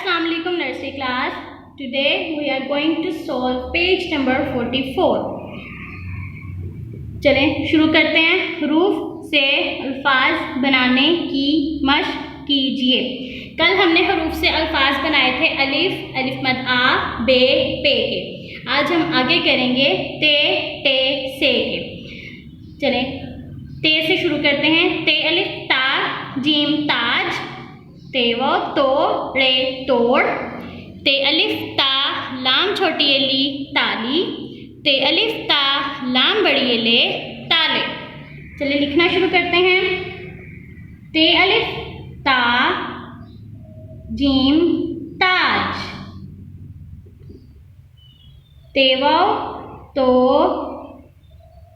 Assalamu alaikum nursery class. Today we are going to solve page number 44. चलें शुरू करते हैं। हरूफ से अल्फाज बनाने की मश्क कीजिए। कल हमने हरूफ से अल्फाज बनाए थे अलिफ, अलिफ मद आ, बे, पे के। आज हम आगे करेंगे ते, टे, से के। चलें ते से शुरू करते हैं। ते अलिफ ता, जीम ताज, ते वो तो, रे तोड़, ते अलिफ ता, लाम छोटी अली ताली, ते अलिफ ता, लाम बड़ी ले ताले। चलिए लिखना शुरू करते हैं। ते अलिफ ता, जीम ताज, ते वो तो,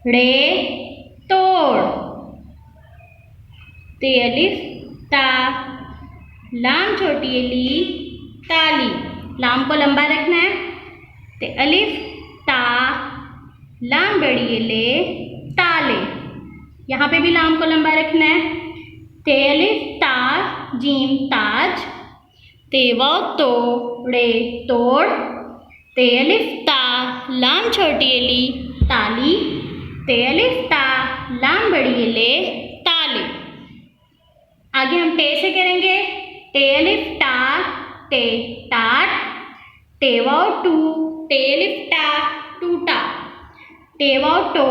रे तोड़, ते अलिफ ता, लाम छोटी अली ताली, लाम को लंबा रखना है। ते अलिफ ता, लाम बड़ी ले ताले, यहाँ पे भी लाम को लंबा रखना है। ते अलिफ ता, जीम ताज, ते वो तो, रे तोड़, ते अलिफ ता, लाम छोटी अली ताली, ते अलिफ ता, लाम बड़ी ले ताले। आगे हम टे से करेंगे। टे अलिफ टा, टे टाट, टे वो टू, टे अलिफ टा, टूटा, टे वो टो,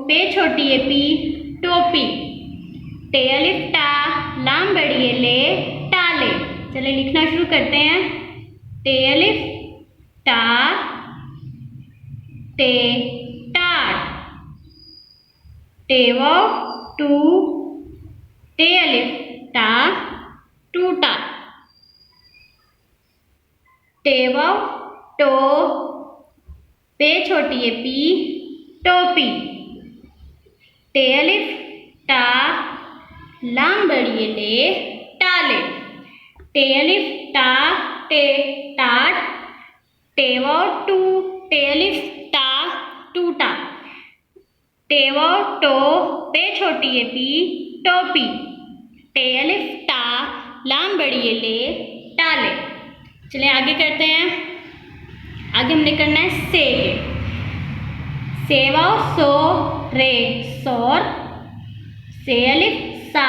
पे छोटी ए पी, टोपी, टे अलिफ टा, लाम बड़ी ले टाले। चलिए लिखना शुरू करते हैं। टे अलिफ टा, टे टाट, टे वो टू, टे अलिफ टा, टूटा, टे वो टो, पे छोटी ए पी, टोपी, टे अलिफ टा, लाम बड़ी ले टाले, टे अलिफ टा, टे टाट, टे वो टू, टे अलिफ टा, टूटा, टे वो टो, पे छोटी ए पी, टोपी, टे अलिफ टा, लाम बड़ी ले टाले। चलिए आगे करते हैं। आगे हमने करना है से। सेवा सो, रे सोर, से अलिफ सा,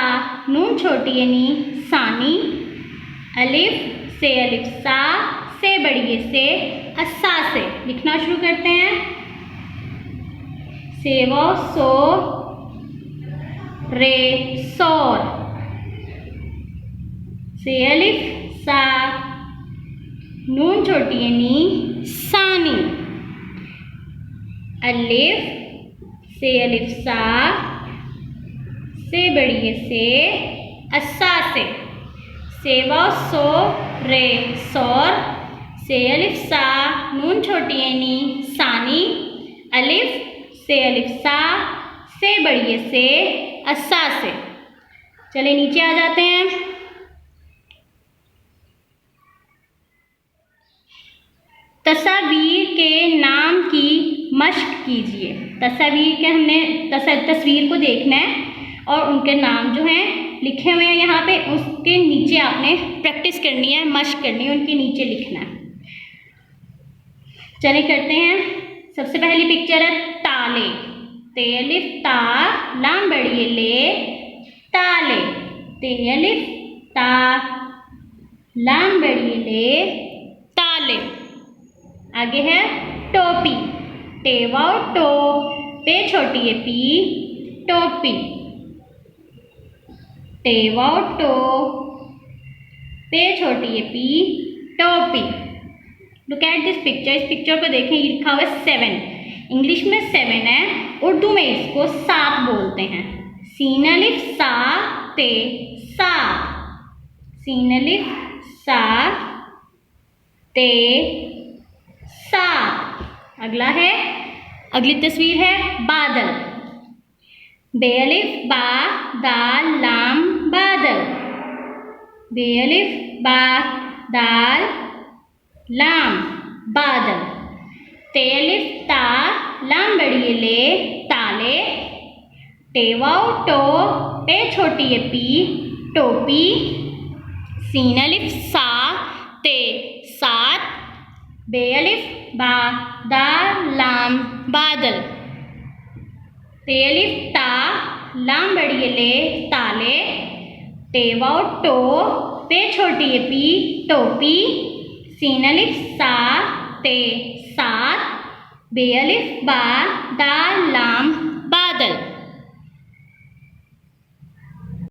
नून छोटी यानी सानी, अलिफ से अलिफ सा, से बड़ी से, अस्सा से। लिखना शुरू करते हैं। सेवा सो, रे सोर, से अलिफ सा, नून छोटी यानी सानी, अलिफ से अलिफ सा, से बड़ी से, अस्सा से। सेवा सो, रे सोर, से अलिफ सा, नून छोटी यानी सानी, अलिफ से अलिफ सा, से बड़ी से, अस्सा से। चलिए नीचे आ जाते हैं। तस्वीर के नाम की मश्क कीजिए। तस्वीर के हमने तस्वीर को देखना है और उनके नाम जो हैं लिखे हुए हैं यहाँ पे, उसके नीचे आपने प्रैक्टिस करनी है, मश्क करनी है, उनके नीचे लिखना है। चलिए करते हैं। सबसे पहली पिक्चर है ताले। ते अलिफ ता, लाम बड़ी ले ताले, ते अलिफ ता, लाम बड़ी ले ताले। आगे है टोपी। टे वो टो, पे छोटी ए पी, टोपी, टे वो टो, पे छोटी ए पी, टोपी। Look at this picture. इस पिक्चर को देखें, ये लिखा हुआ है 7। इंग्लिश में 7 है, उर्दू में इसको 7 बोलते हैं। सीन अलिफ सा, ते सात, सीन अलिफ सा, ते सात। अगला है, अगली तस्वीर है बादल। बे अलिफ बा, दाल, लाम, बादल, बे अलिफ बा, दाल, लाम, बादल, ते अलिफ ता, लाम बड़ी ले ताले, टे वो टो, पे छोटी ए पी, टोपी, सीन अलिफ सा, ते सात, बे अलिफ बा दाल लाम बादल, ते अलिफ ता लाम बड़ी ये ले ताले, टे वाव टो पे छोटी ये पी टोपी, सीन अलिफ सा ते सात, बे अलिफ बा दाल लाम